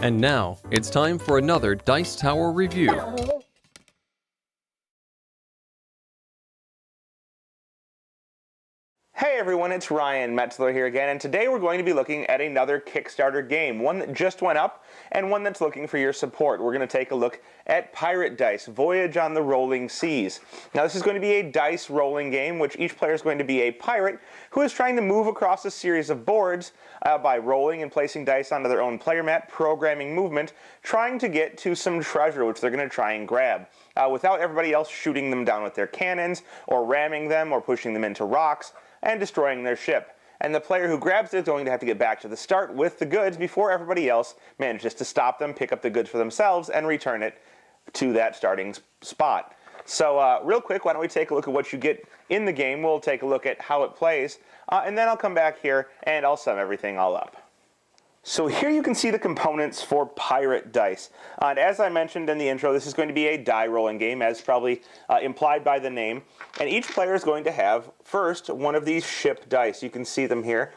And now, it's time for another Dice Tower review. Hey everyone, it's Ryan Metzler here again, and today we're going to be looking at another Kickstarter game, one that just went up, and one that's looking for your support. We're going to take a look at Pirate Dice, Voyage on the Rolling Seas. Now this is going to be a dice rolling game, which each player is going to be a pirate who is trying to move across a series of boards by rolling and placing dice onto their own player mat, programming movement, trying to get to some treasure, which they're going to try and grab, without everybody else shooting them down with their cannons, or ramming them, or pushing them into rocks, and destroying their ship. And the player who grabs it is going to have to get back to the start with the goods before everybody else manages to stop them, pick up the goods for themselves, and return it to that starting spot. So real quick, why don't we take a look at what you get in the game. We'll take a look at how it plays, and then I'll come back here and I'll sum everything all up. So here you can see the components for Pirate Dice. And as I mentioned in the intro, this is going to be a die rolling game, as probably implied by the name. And each player is going to have, first, one of these ship dice. You can see them here.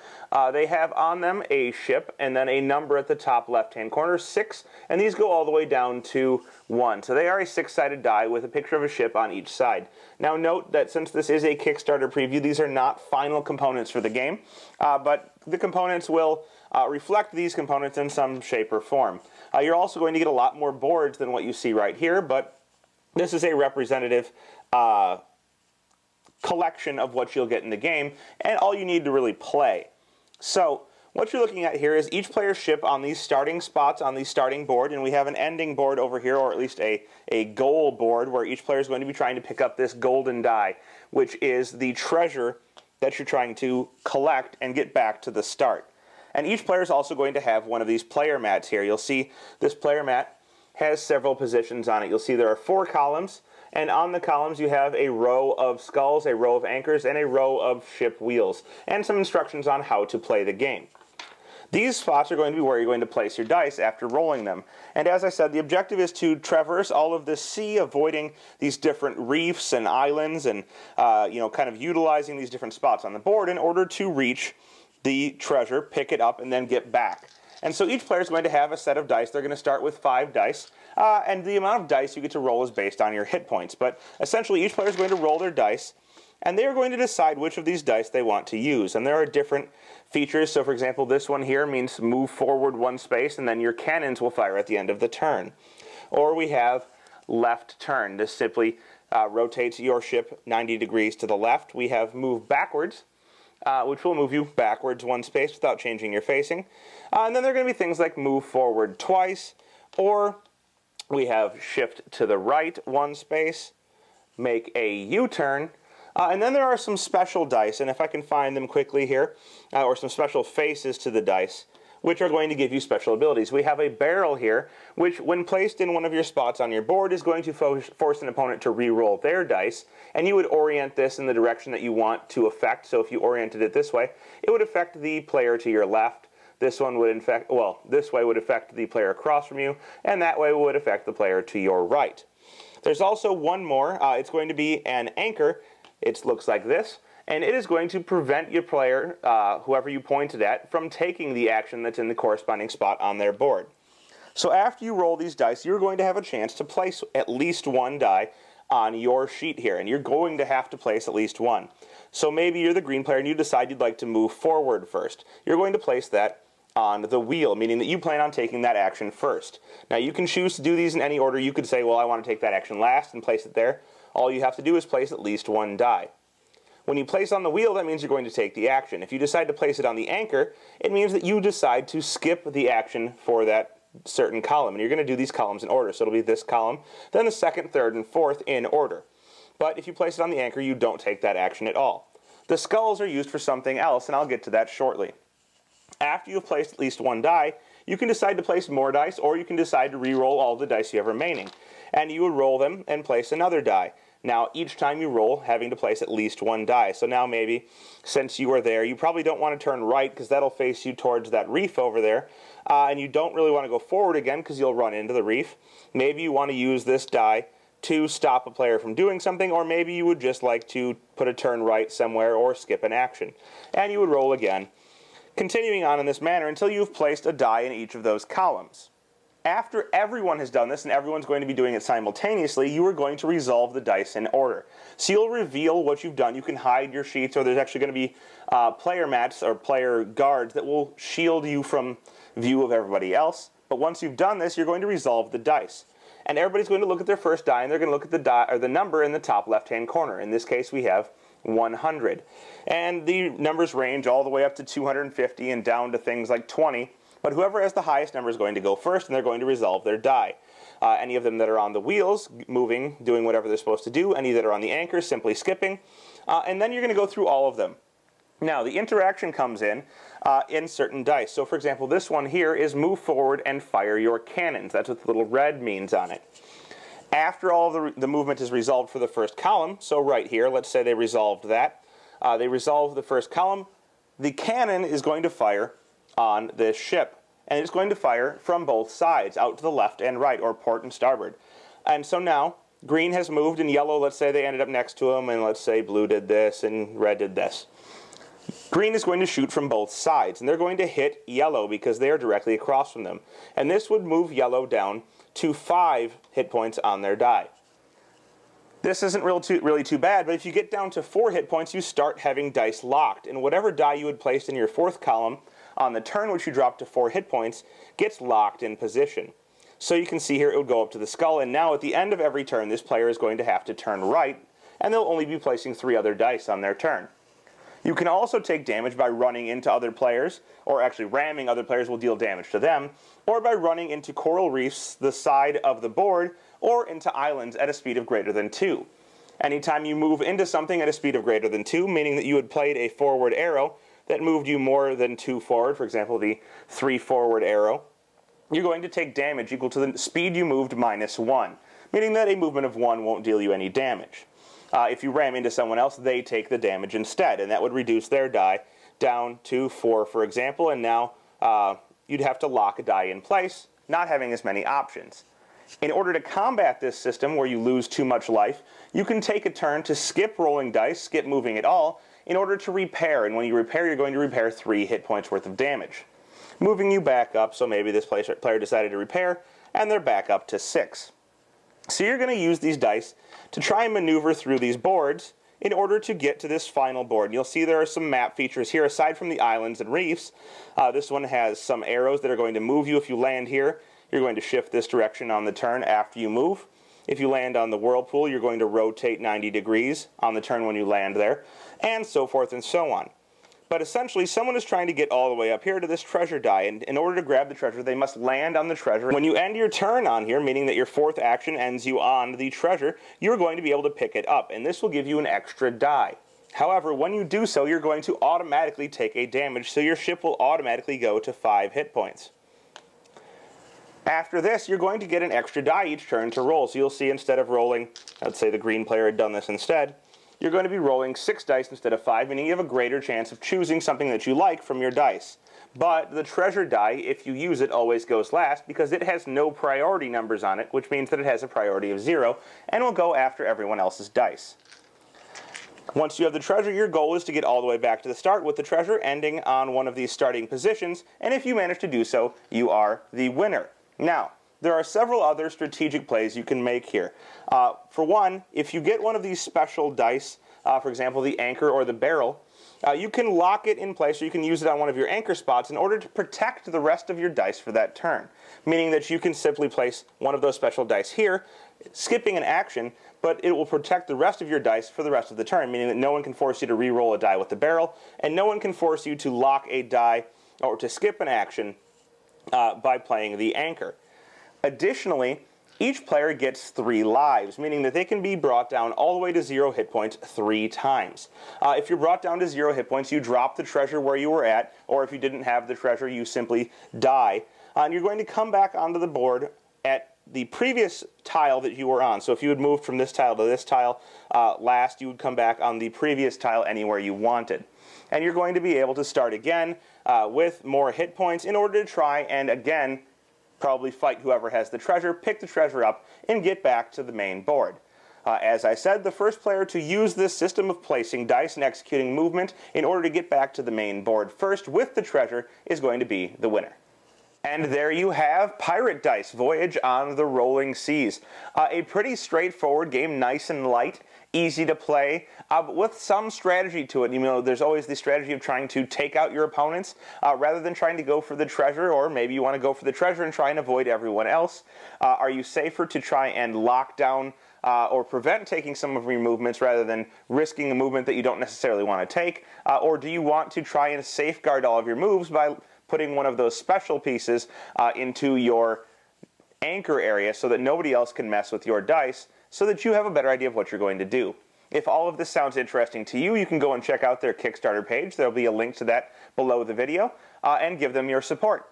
They have on them a ship and then a number at the top left-hand corner, 6, and these go all the way down to 1. So they are a 6-sided die with a picture of a ship on each side. Now note that since this is a Kickstarter preview, these are not final components for the game, but the components will reflect these components in some shape or form. You're also going to get a lot more boards than what you see right here, but this is a representative collection of what you'll get in the game, and all you need to really play. So what you're looking at here is each player's ship on these starting spots on the starting board, and we have an ending board over here, or at least a goal board, where each player is going to be trying to pick up this golden die, which is the treasure that you're trying to collect and get back to the start. And each player is also going to have one of these player mats here. You'll see this player mat has several positions on it. You'll see there are 4 columns, and on the columns you have a row of skulls, a row of anchors, and a row of ship wheels, and some instructions on how to play the game. These spots are going to be where you're going to place your dice after rolling them. And as I said, the objective is to traverse all of the sea, avoiding these different reefs and islands, and kind of utilizing these different spots on the board in order to reach the treasure, pick it up, and then get back. And so each player is going to have a set of dice. They're going to start with 5 dice, and the amount of dice you get to roll is based on your hit points. But essentially each player is going to roll their dice, and they are going to decide which of these dice they want to use. And there are different features. So for example, this one here means move forward 1 space, and then your cannons will fire at the end of the turn. Or we have left turn. This simply rotates your ship 90 degrees to the left. We have move backwards, which will move you backwards 1 space without changing your facing. And then there are going to be things like move forward twice, or we have shift to the right 1 space, make a U-turn, and then there are some special dice, and if I can find them quickly here, or some special faces to the dice, which are going to give you special abilities. We have a barrel here, which when placed in one of your spots on your board is going to force an opponent to re-roll their dice, and you would orient this in the direction that you want to affect. So if you oriented it this way, it would affect the player to your left. This one would this way would affect the player across from you, and that way would affect the player to your right. There's also one more. It's going to be an anchor. It looks like this. And it is going to prevent your player, whoever you pointed at, from taking the action that's in the corresponding spot on their board. So after you roll these dice, you're going to have a chance to place at least 1 die on your sheet here, and you're going to have to place at least 1. So maybe you're the green player and you decide you'd like to move forward first. You're going to place that on the wheel, meaning that you plan on taking that action first. Now you can choose to do these in any order. You could say, well, I want to take that action last and place it there. All you have to do is place at least 1 die. When you place on the wheel, that means you're going to take the action. If you decide to place it on the anchor, it means that you decide to skip the action for that certain column. And you're going to do these columns in order. So it'll be this column, then the 2nd, 3rd, and 4th in order. But if you place it on the anchor, you don't take that action at all. The skulls are used for something else, and I'll get to that shortly. After you've placed at least 1 die, you can decide to place more dice, or you can decide to re-roll all the dice you have remaining. And you would roll them and place another die. Now, each time you roll, having to place at least 1 die. So now maybe, since you are there, you probably don't want to turn right because that'll face you towards that reef over there. And you don't really want to go forward again because you'll run into the reef. Maybe you want to use this die to stop a player from doing something, or maybe you would just like to put a turn right somewhere or skip an action. And you would roll again, continuing on in this manner until you've placed a die in each of those columns. After everyone has done this, and everyone's going to be doing it simultaneously, you are going to resolve the dice in order. So you'll reveal what you've done. You can hide your sheets, or there's actually going to be player mats or player guards that will shield you from view of everybody else. But once you've done this, you're going to resolve the dice. And everybody's going to look at their first die, and they're going to look at the die or the number in the top left-hand corner. In this case, we have 100. And the numbers range all the way up to 250 and down to things like 20. But whoever has the highest number is going to go first, and they're going to resolve their die. Any of them that are on the wheels, moving, doing whatever they're supposed to do. Any that are on the anchors, simply skipping. And then you're going to go through all of them. Now, the interaction comes in certain dice. So, for example, this one here is move forward and fire your cannons. That's what the little red means on it. After all the movement is resolved for the first column, so right here, let's say they resolved that. They resolved the first column. The cannon is going to fire on this ship, and it's going to fire from both sides, out to the left and right, or port and starboard. And so now, green has moved, and yellow, let's say they ended up next to them, and let's say blue did this, and red did this. Green is going to shoot from both sides, and they're going to hit yellow because they are directly across from them. And this would move yellow down to 5 hit points on their die. This isn't really too bad, but if you get down to 4 hit points, you start having dice locked. And whatever die you had placed in your 4th column on the turn which you drop to 4 hit points gets locked in position. So you can see here it would go up to the skull, and now at the end of every turn, this player is going to have to turn right, and they'll only be placing 3 other dice on their turn. You can also take damage by running into other players, or actually ramming other players will deal damage to them, or by running into coral reefs, the side of the board, or into islands at a speed of greater than 2. Anytime you move into something at a speed of greater than 2, meaning that you had played a forward arrow that moved you more than 2 forward, for example, the 3 forward arrow, you're going to take damage equal to the speed you moved minus 1, meaning that a movement of 1 won't deal you any damage. If you ram into someone else, they take the damage instead, and that would reduce their die down to 4, for example, and now you'd have to lock a die in place, not having as many options. In order to combat this system where you lose too much life, you can take a turn to skip rolling dice, skip moving at all, in order to repair, and when you repair, you're going to repair 3 hit points worth of damage. Moving you back up, so maybe this player decided to repair, and they're back up to 6. So you're going to use these dice to try and maneuver through these boards in order to get to this final board. And you'll see there are some map features here, aside from the islands and reefs. This one has some arrows that are going to move you. If you land here, you're going to shift this direction on the turn after you move. If you land on the whirlpool, you're going to rotate 90 degrees on the turn when you land there, and so forth and so on. But essentially, someone is trying to get all the way up here to this treasure die, and in order to grab the treasure, they must land on the treasure. When you end your turn on here, meaning that your 4th action ends you on the treasure, you're going to be able to pick it up, and this will give you an extra die. However, when you do so, you're going to automatically take a damage, so your ship will automatically go to 5 hit points. After this, you're going to get an extra die each turn to roll, so you'll see instead of rolling, let's say the green player had done this instead, you're going to be rolling 6 dice instead of 5, meaning you have a greater chance of choosing something that you like from your dice. But the treasure die, if you use it, always goes last because it has no priority numbers on it, which means that it has a priority of 0, and will go after everyone else's dice. Once you have the treasure, your goal is to get all the way back to the start with the treasure ending on one of these starting positions, and if you manage to do so, you are the winner. Now, there are several other strategic plays you can make here. For one, if you get one of these special dice, for example, the anchor or the barrel, you can lock it in place, or you can use it on one of your anchor spots in order to protect the rest of your dice for that turn. Meaning that you can simply place one of those special dice here, skipping an action, but it will protect the rest of your dice for the rest of the turn, meaning that no one can force you to re-roll a die with the barrel, and no one can force you to lock a die or to skip an action by playing the anchor. Additionally, each player gets 3 lives, meaning that they can be brought down all the way to 0 hit points 3 times. If you're brought down to 0 hit points, you drop the treasure where you were at, or if you didn't have the treasure, you simply die. And you're going to come back onto the board at the previous tile that you were on. So if you had moved from this tile to this tile last, you would come back on the previous tile anywhere you wanted. And you're going to be able to start again with more hit points in order to try and, again, probably fight whoever has the treasure, pick the treasure up, and get back to the main board. As I said, the first player to use this system of placing dice and executing movement in order to get back to the main board first with the treasure is going to be the winner. And there you have Pirate Dice, Voyage on the Rolling Seas. A pretty straightforward game, nice and light, easy to play, but with some strategy to it. You know, there's always the strategy of trying to take out your opponents rather than trying to go for the treasure, or maybe you want to go for the treasure and try and avoid everyone else. Are you safer to try and lock down or prevent taking some of your movements rather than risking a movement that you don't necessarily want to take? Or do you want to try and safeguard all of your moves by putting one of those special pieces into your anchor area so that nobody else can mess with your dice, so that you have a better idea of what you're going to do? If all of this sounds interesting to you, you can go and check out their Kickstarter page. There'll be a link to that below the video, and give them your support.